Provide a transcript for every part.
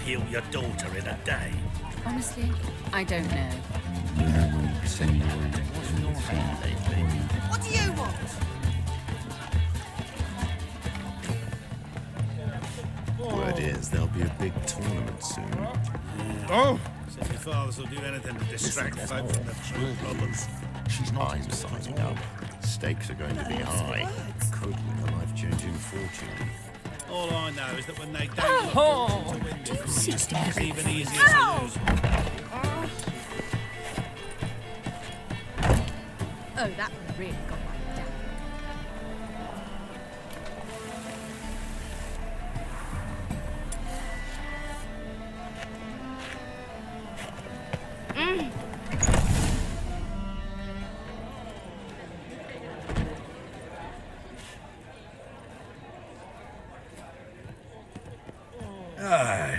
heal your daughter in a day? Honestly, I don't know. What do you want? Word is there'll be a big tournament soon. Oh! Says your fathers will do anything to distract folk from the true problems. I'm signing up. Stakes are going to be high. Could win a life-changing fortune. All I know is that when they don't look to win this, it's even easier to lose. Oh, that really got my dad.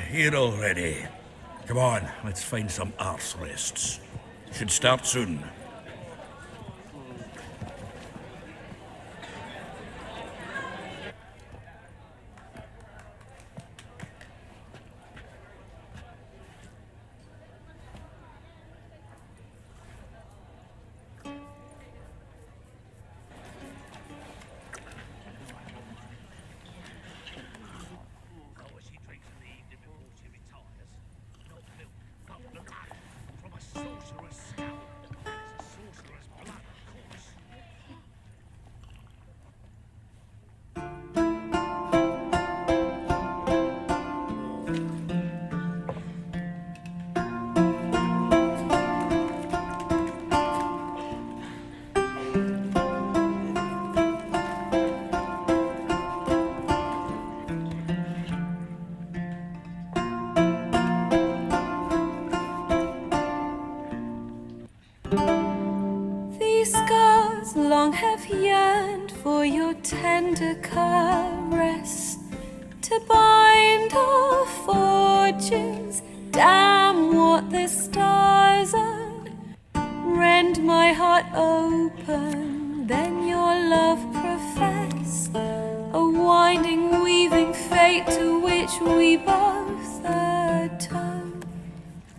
Here already. Come on, let's find some arse rests. Should start soon. Long have yearned for your tender caress to bind our fortunes. Damn what the stars are. Rend my heart open, then your love profess. A winding, weaving fate to which we both atone.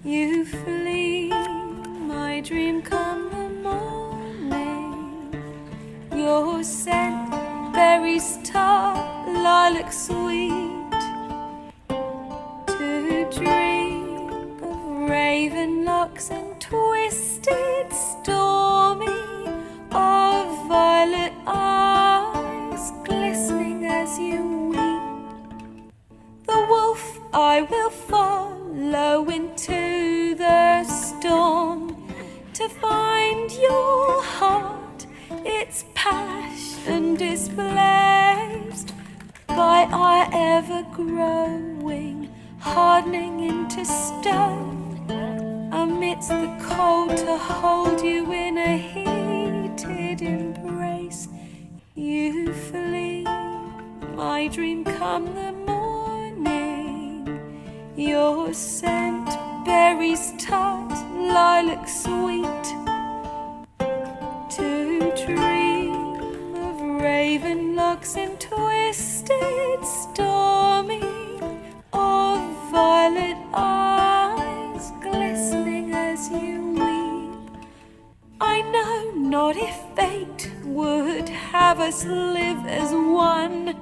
You flee, my dream come the morning. Your scent, berries tart, lilac sweet. To dream of raven locks and twisted, stormy, of violet eyes glistening as you weep. The wolf I will follow into the storm to find your heart. Its passion displaced by our ever-growing, hardening into stone. Amidst the cold to hold you in a heated embrace. You flee, my dream come the morning. Your scent, berries tart, lilac sweet. To dream of raven locks and twisted, stormy, of violet eyes glistening as you weep. I know not if fate would have us live as one,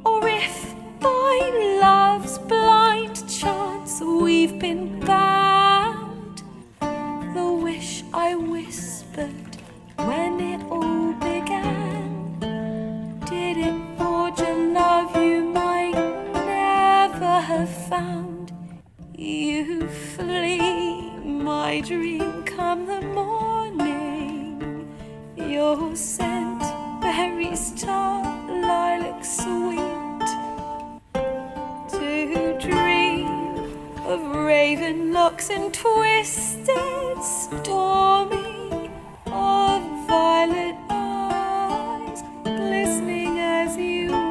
or if by love's blind chance we've been bound. The wish I whispered when it all began, did it forge a love you might never have found? You flee, my dream come the morning. Your scent, berries tart, lilac sweet. To dream of raven locks and twisted, stormy, of violet eyes glistening as you weep.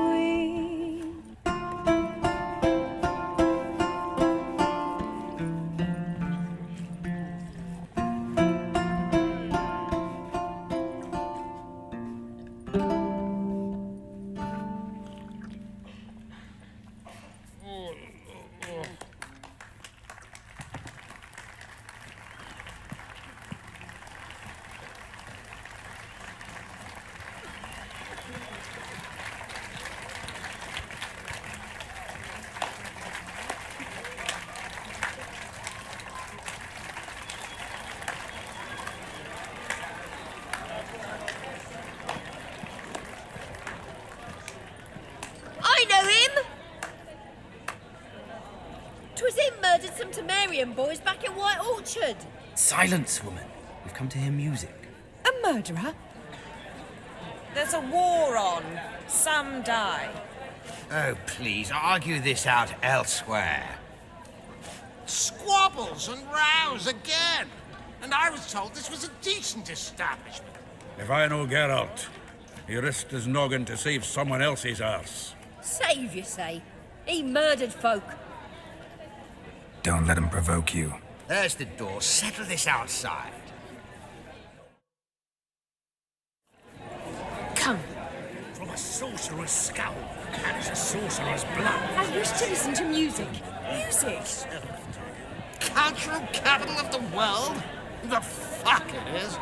Welcome to Marion, boys, back at White Orchard. Silence, woman. We've come to hear music. A murderer? There's a war on. Some die. Oh, please, argue this out elsewhere. Squabbles and rows again. And I was told this was a decent establishment. If I know Geralt, he risked his noggin to save someone else's arse. Save, you say? He murdered folk. Don't let him provoke you. There's the door. Settle this outside. Come. From a sorcerer's skull carries a sorcerer's blood. I wish to listen to music. Music! Cultural capital of the world? The fuck it is.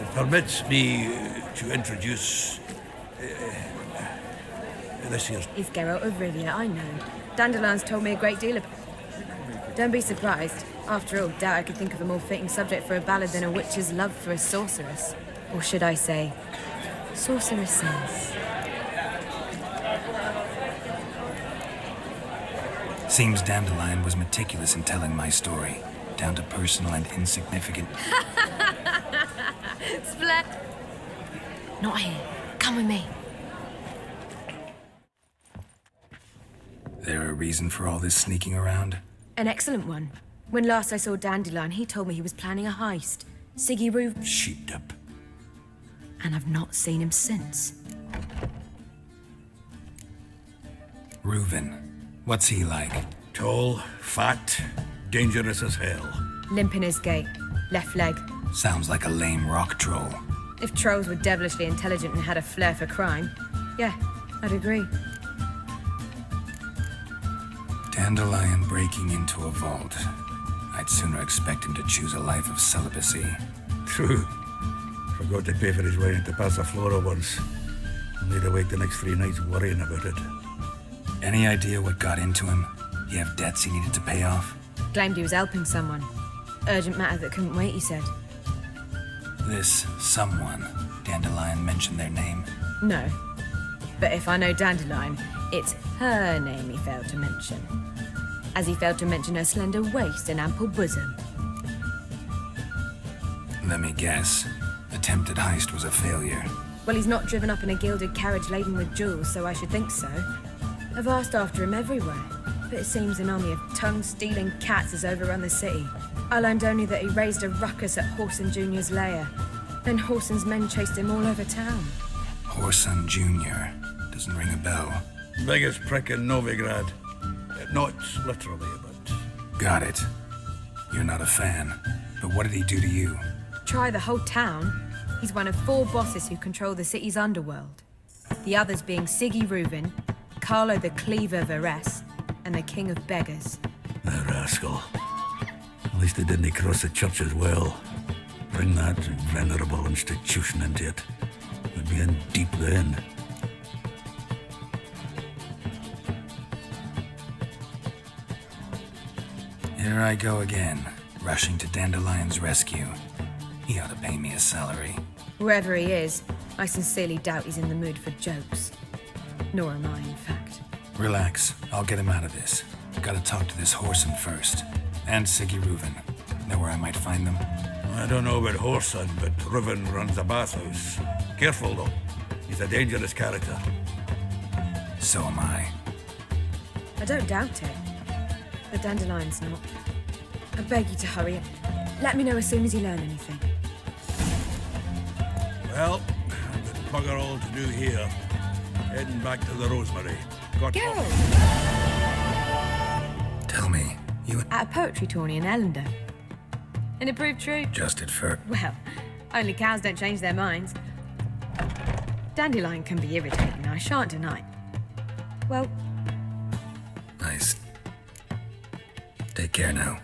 It permits me to introduce this year's. He's Geralt of Rivia, I know. Dandelion's told me a great deal about. Don't be surprised. After all, doubt I could think of a more fitting subject for a ballad than a witch's love for a sorceress. Or should I say, sorceresses. Seems Dandelion was meticulous in telling my story, down to personal and insignificant. Splat! Not here. Come with me. There a reason for all this sneaking around? An excellent one. When last I saw Dandelion, he told me he was planning a heist. Siggy Roof, Sheep-dip. and I've not seen him since. Reuven. What's he like? Tall, fat, dangerous as hell. Limp in his gait, left leg. Sounds like a lame rock troll. If trolls were devilishly intelligent and had a flair for crime, yeah, I'd agree. Dandelion breaking into a vault. I'd sooner expect him to choose a life of celibacy. True. Forgot to pay for his wine at the Passaflora once. Made awake the next 3 nights worrying about it. Any idea what got into him? He have debts he needed to pay off? Claimed he was helping someone. Urgent matter that couldn't wait, he said. This someone, Dandelion mentioned their name. No. But if I know Dandelion, it's her name he failed to mention. As he failed to mention her slender waist and ample bosom. Let me guess. Attempted heist was a failure. Well, he's not driven up in a gilded carriage laden with jewels, so I should think so. I've asked after him everywhere, but it seems an army of tongue-stealing cats has overrun the city. I learned only that he raised a ruckus at Horson Jr.'s lair. Then Horson's men chased him all over town. Horson Jr. Doesn't ring a bell. Biggest prick in Novigrad. Not literally, but... Got it. You're not a fan. But what did he do to you? Try the whole town. He's one of 4 bosses who control the city's underworld. The others being Siggy Reuven, Carlo the Cleaver Varese, and the King of Beggars. The rascal. At least they didn't cross the church as well. Bring that venerable institution into it. We'd be in deep then. Here I go again, rushing to Dandelion's rescue. He ought to pay me a salary. Whoever he is, I sincerely doubt he's in the mood for jokes. Nor am I, in fact. Relax, I'll get him out of this. Gotta talk to this Horson first. And Siggy Reuven. Know where I might find them? I don't know about Horson, but Reuven runs a bathhouse. Careful, though. He's a dangerous character. So am I. I don't doubt it. But Dandelion's not. I beg you to hurry it. Let me know as soon as you learn anything. Well, I've got bugger all to do here. Heading back to the Rosemary. Got Geralt! Tell me, you At a poetry tourney in Ellender. And it proved true. adjusted for... Well, only cows don't change their minds. Dandelion can be irritating, I shan't deny. Well, Nice. Take care now.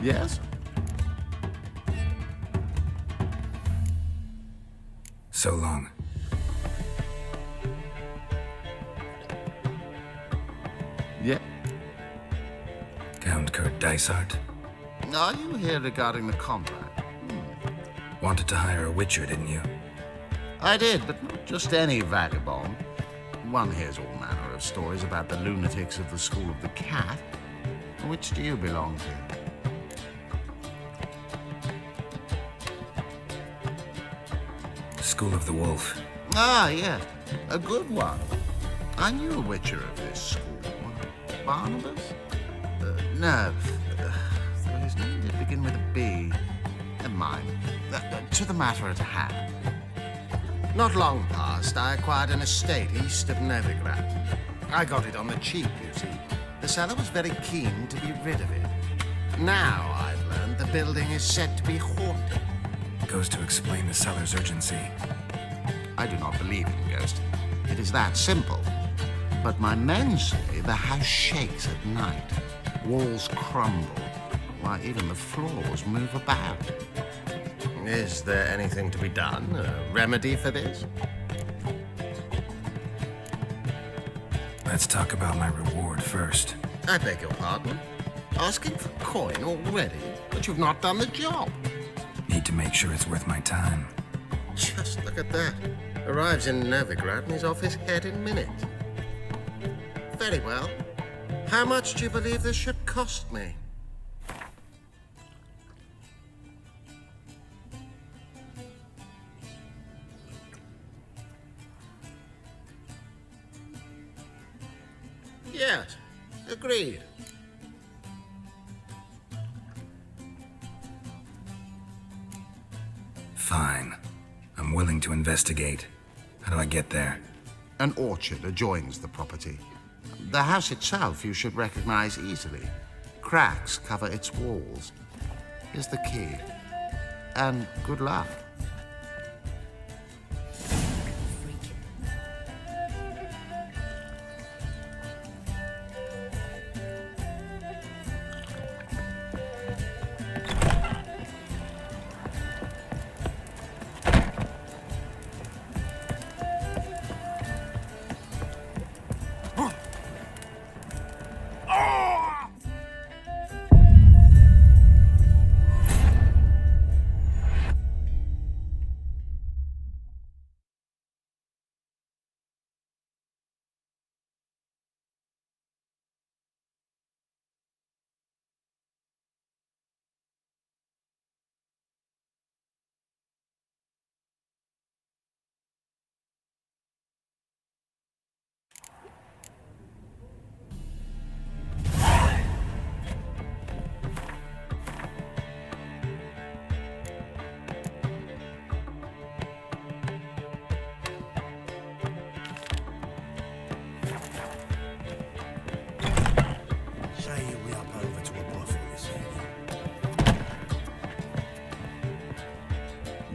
Yes? So long. Yeah? Count Kurt Dysart. Are you here regarding the contract? Wanted to hire a witcher, didn't you? I did, but not just any vagabond. One hears all manner of stories about the lunatics of the School of the Cat. Which do you belong to? School of the Wolf. Ah, yes. A good one. I knew a witcher of this school. Barnabas? No. So his name did begin with a B. Never mind. To the matter at hand. Not long past, I acquired an estate east of Novigrad. I got it on the cheap, you see. The seller was very keen to be rid of it. Now I've learned the building is said to be haunted. Goes to explain the seller's urgency. I do not believe in ghosts. It is that simple. But my men say the house shakes at night. Walls crumble. Why, even the floors move about. Is there anything to be done? A remedy for this? Let's talk about my reward first. I beg your pardon? Asking for coin already? But you've not done the job. Need to make sure it's worth my time. Just look at that. Arrives in Novigrad and he's off his head in minutes. Very well. How much do you believe this should cost me? Yes, agreed. Fine. I'm willing to investigate. How do I get there? An orchard adjoins the property. The house itself you should recognize easily. Cracks cover its walls. Here's the key. And good luck.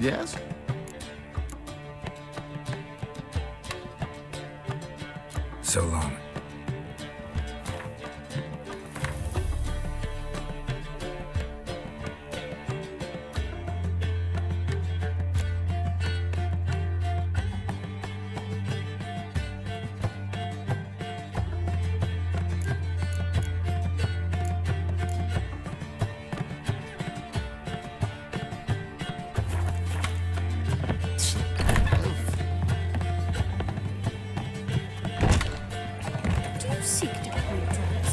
Yes? So long. Do you seek to get me drugs?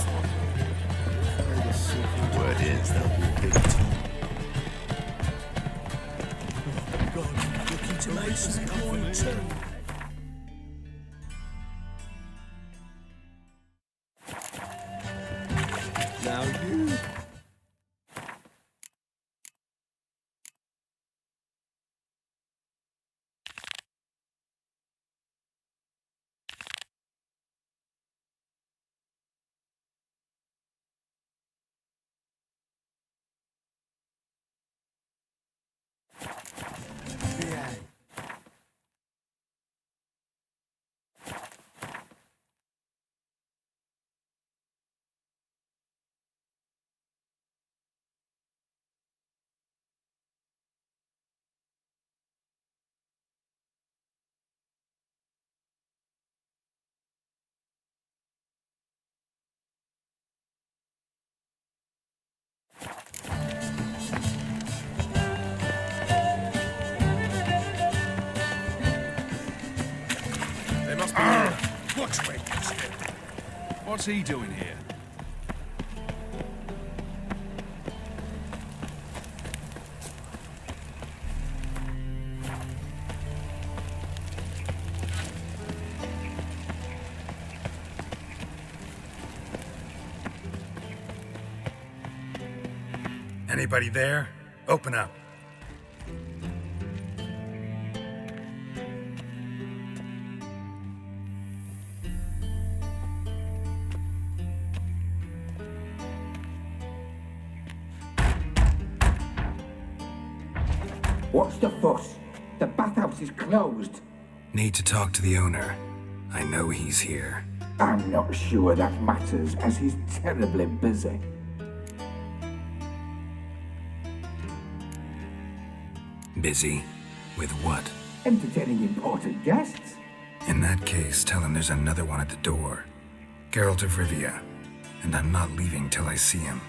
Word is there'll be a big talk. Looking to make some coin too. What's he doing here? Anybody there? Open up. What's the fuss? The bathhouse is closed. Need to talk to the owner. I know he's here. I'm not sure that matters, as he's terribly busy. Busy? With what? Entertaining important guests. In that case, tell him there's another one at the door. Geralt of Rivia. And I'm not leaving till I see him.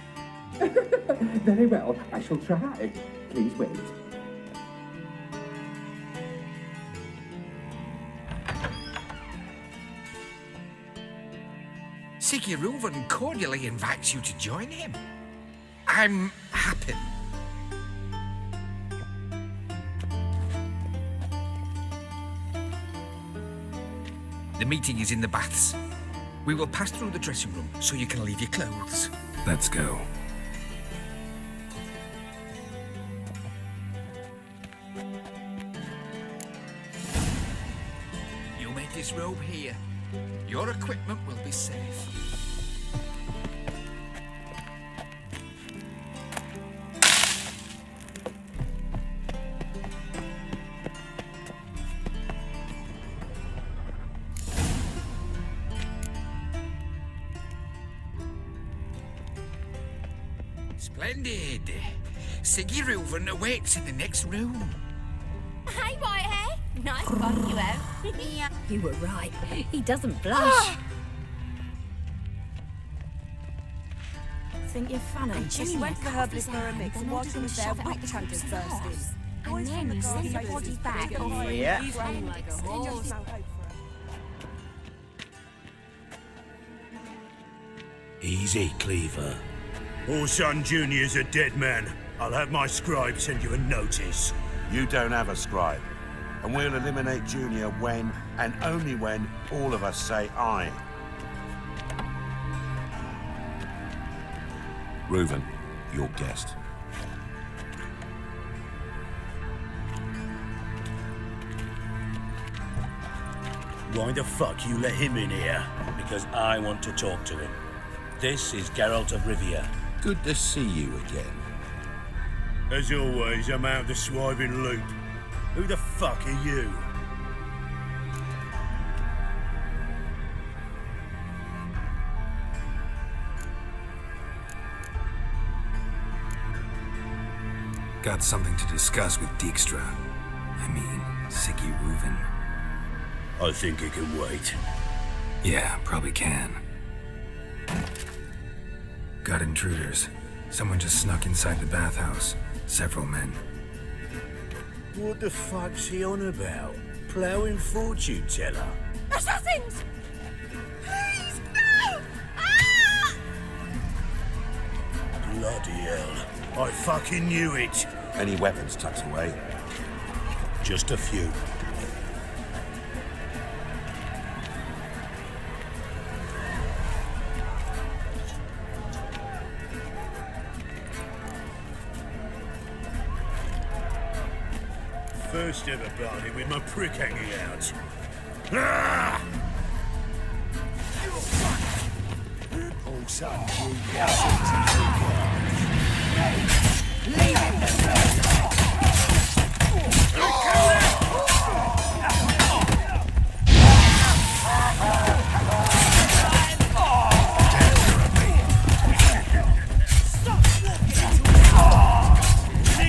Very well, I shall try. Please wait. Siggy Reuven cordially invites you to join him. I'm happy. The meeting is in the baths. We will pass through the dressing room so you can leave your clothes. Let's go. You made this robe here. Your equipment will be safe. Splendid. Siggy Reuven awaits in the next room. Hey, Whitehair. Nice fun you have. You were right. He doesn't blush. Think you're funny. She went to the herbalist for a mix and while she was there, witch hunters burst in. And then you send the body back. Yeah. He's running like a horse. Easy, Cleaver. Orson Jr.'s a dead man. I'll have my scribe send you a notice. You don't have a scribe. And we'll eliminate Junior when, and only when, all of us say aye. Reuven, your guest. Why the fuck you let him in here? Because I want to talk to him. This is Geralt of Rivia. Good to see you again. As always, I'm out of the swiving loop. Who the fuck are you? Got something to discuss with Dijkstra. I mean, Siggy Reuven. I think it can wait. Yeah, probably can. Got intruders. Someone just snuck inside the bathhouse. Several men. What the fuck's he on about? Ploughing fortune teller? Assassins! Please, no! Ah! Bloody hell. I fucking knew it. Any weapons tucked away? Just a few. First ever party with my prick hanging out. Ah! Oh, son, leave him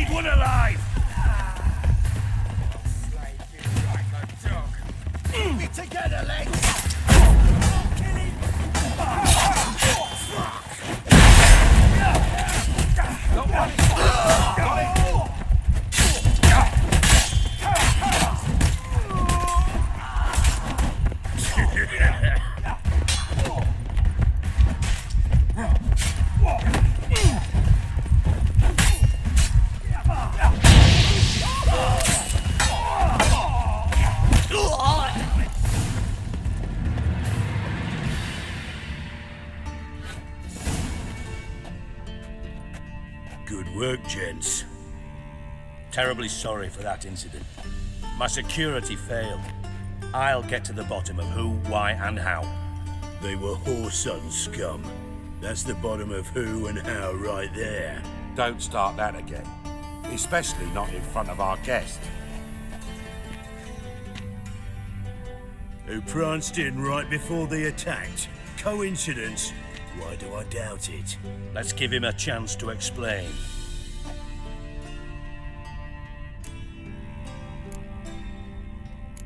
need one alive! Be together, legs! work, gents. Terribly sorry for that incident. My security failed. I'll get to the bottom of who, why, and how. They were whoreson scum. That's the bottom of who and how right there. Don't start that again. Especially not in front of our guest. Who pranced in right before they attacked. Coincidence? Why do I doubt it? Let's give him a chance to explain.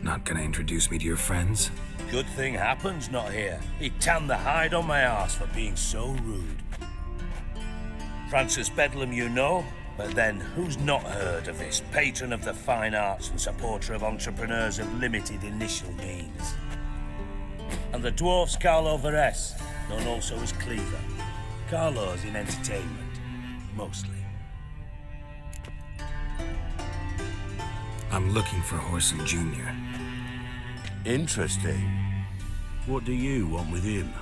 Not gonna introduce me to your friends? Good thing Happen's not here. He tanned the hide on my ass for being so rude. Francis Bedlam you know, but then who's not heard of this patron of the fine arts and supporter of entrepreneurs of limited initial means? And the dwarf's Carlo Vares, known also as Cleaver. Carlo's in entertainment, mostly. I'm looking for Horson Jr. Interesting. What do you want with him?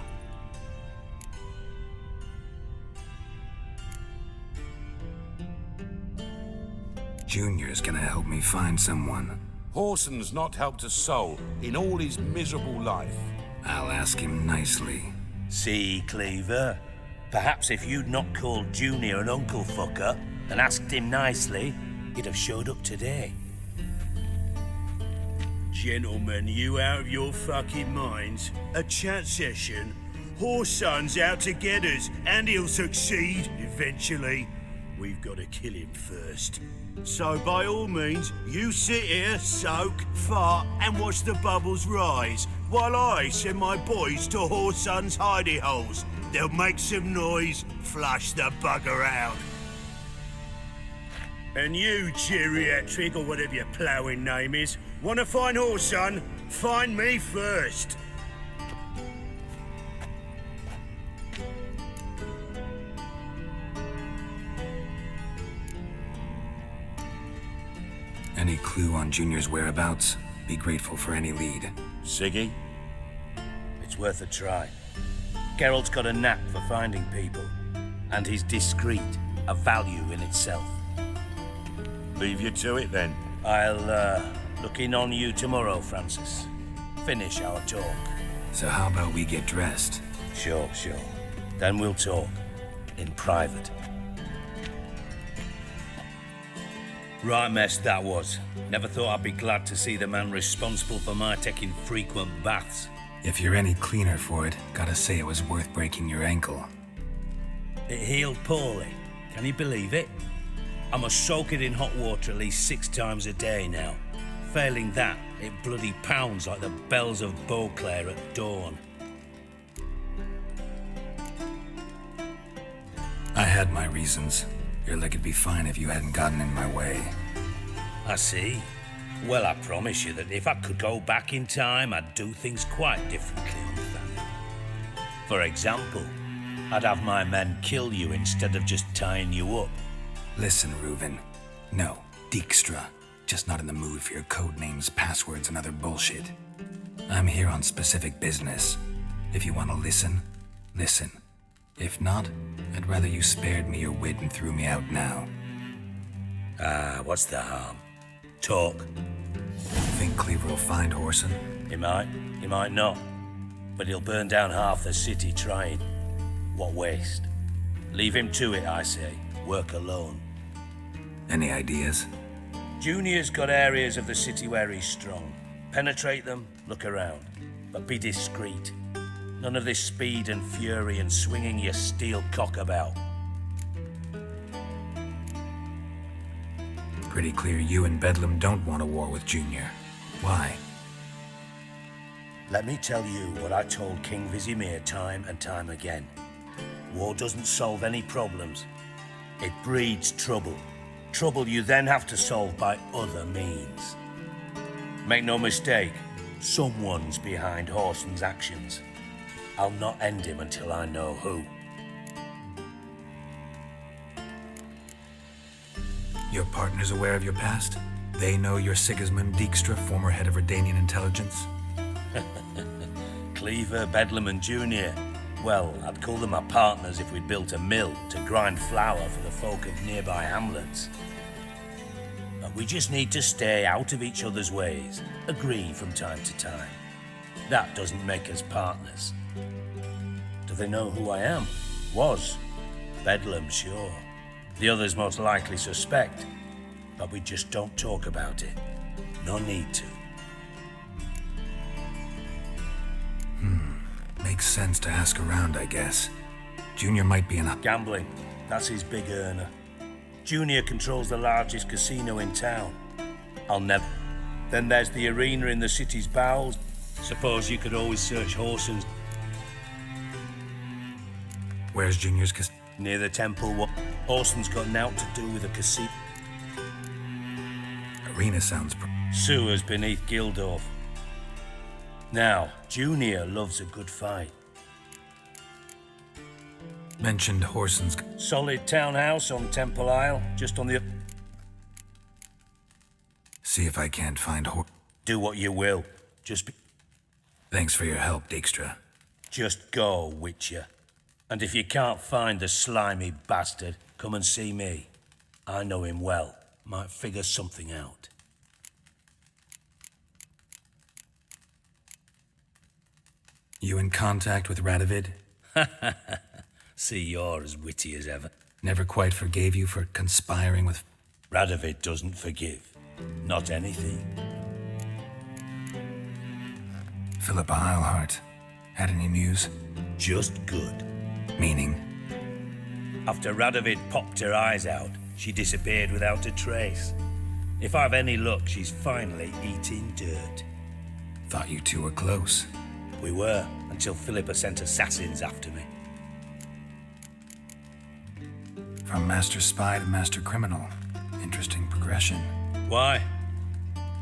Junior's gonna help me find someone. Horson's not helped a soul in all his miserable life. I'll ask him nicely. See, Cleaver? Perhaps if you'd not called Junior an uncle fucker and asked him nicely, he'd have showed up today. Gentlemen, you out of your fucking minds? A chat session? Horson's out to get us, and he'll succeed eventually. We've got to kill him first. So by all means, you sit here, soak, fart, and watch the bubbles rise, while I send my boys to Horson's hidey holes. They'll make some noise, flush the bugger out. And you, geriatric, or whatever your ploughing name is, want to find Horson? Find me first. Any clue on Junior's whereabouts? Be grateful for any lead. Siggy? It's worth a try. Geralt's got a knack for finding people, and he's discreet, a value in itself. Leave you to it then. I'll look in on you tomorrow, Francis. Finish our talk. So how about we get dressed? Sure. Then we'll talk. In private. Right mess that was. Never thought I'd be glad to see the man responsible for my taking frequent baths. If you're any cleaner for it, gotta say it was worth breaking your ankle. It healed poorly. Can you believe it? I must soak it in hot water at least 6 times a day now. Failing that, it bloody pounds like the bells of Beauclair at dawn. I had my reasons. Your leg would be fine if you hadn't gotten in my way. I see. Well, I promise you that if I could go back in time, I'd do things quite differently on that. For example, I'd have my men kill you instead of just tying you up. Listen, Reuven. No, Dijkstra. Just not in the mood for your code names, passwords, and other bullshit. I'm here on specific business. If you want to listen, listen. If not, I'd rather you spared me your wit and threw me out now. What's the harm? Talk. Think Cleaver will find Horson? He might not. But he'll burn down half the city trying. What waste. Leave him to it, I say. Work alone. Any ideas? Junior's got areas of the city where he's strong. Penetrate them, look around. But be discreet. None of this speed and fury and swinging your steel cock about. Pretty clear you and Bedlam don't want a war with Junior. Why? Let me tell you what I told King Vizimir time and time again. War doesn't solve any problems. It breeds trouble. Trouble you then have to solve by other means. Make no mistake, someone's behind Horson's actions. I'll not end him until I know who. Your partner's aware of your past? They know you're Sigismund Dijkstra, former head of Redanian intelligence? Cleaver, Bedlam and Junior. Well, I'd call them our partners if we'd built a mill to grind flour for the folk of nearby hamlets. But we just need to stay out of each other's ways, agree from time to time. That doesn't make us partners. Do they know who I am? Was. Bedlam, sure. The others most likely suspect, but we just don't talk about it. No need to. Makes sense to ask around, I guess. Junior might be in a... Gambling. That's his big earner. Junior controls the largest casino in town. I'll never... Then there's the arena in the city's bowels. Suppose you could always search Horson's. Where's Junior's casino? Near the temple. Horson's got naught to do with a casino. Arena sounds... Sewers beneath Gildorf. Now, Junior loves a good fight. Mentioned Horson's... Solid townhouse on Temple Isle, just on the... See if I can't find Do what you will. Just be... Thanks for your help, Dijkstra. Just go, Witcher. And if you can't find the slimy bastard, come and see me. I know him well. Might figure something out. You in contact with Radovid? See, you're as witty as ever. Never quite forgave you for conspiring with... Radovid doesn't forgive. Not anything. Philippa Eilhart. Had any news? Just good. Meaning? After Radovid popped her eyes out, she disappeared without a trace. If I've any luck, she's finally eating dirt. Thought you two were close. We were, until Philippa sent assassins after me. From master spy to master criminal. Interesting progression. Why?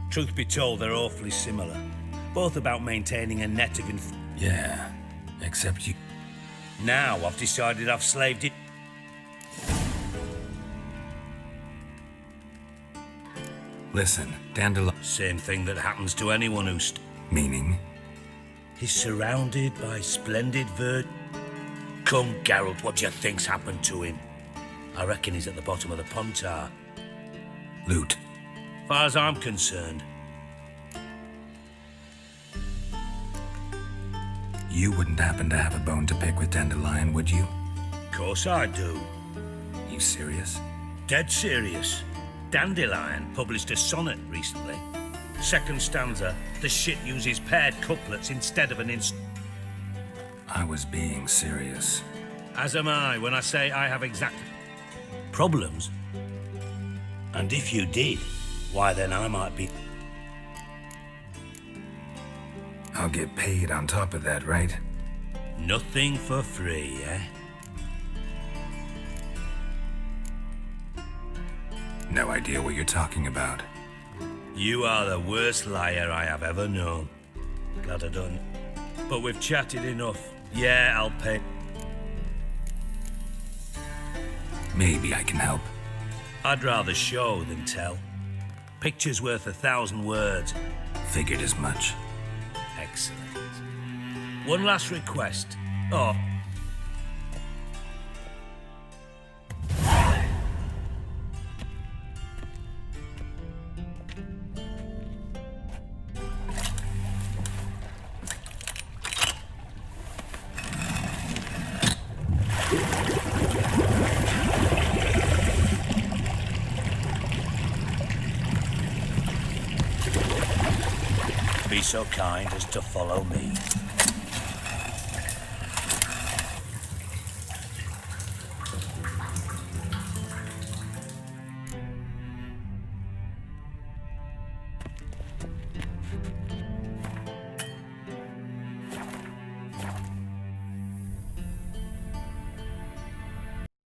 Truth be told, they're awfully similar. Both about maintaining a net of Yeah, except you... Now I've decided I've slaved it. Listen, Dandelion... Same thing that happens to anyone who's... Meaning? He's surrounded by splendid Come, Geralt, what do you think's happened to him? I reckon he's at the bottom of the Pontar. Loot. Far as I'm concerned. You wouldn't happen to have a bone to pick with Dandelion, would you? Course I do. You serious? Dead serious. Dandelion published a sonnet recently. Second stanza, the shit uses paired couplets instead of an I was being serious. As am I when I say I have exact problems. And if you did, why then I might be... I'll get paid on top of that, right? Nothing for free, eh? No idea what you're talking about. You are the worst liar I have ever known. Glad I don't. But we've chatted enough. Yeah, I'll pay. Maybe I can help. I'd rather show than tell. Picture's worth 1,000 words. Figured as much. Excellent. One last request. Oh. Be so kind as to follow me.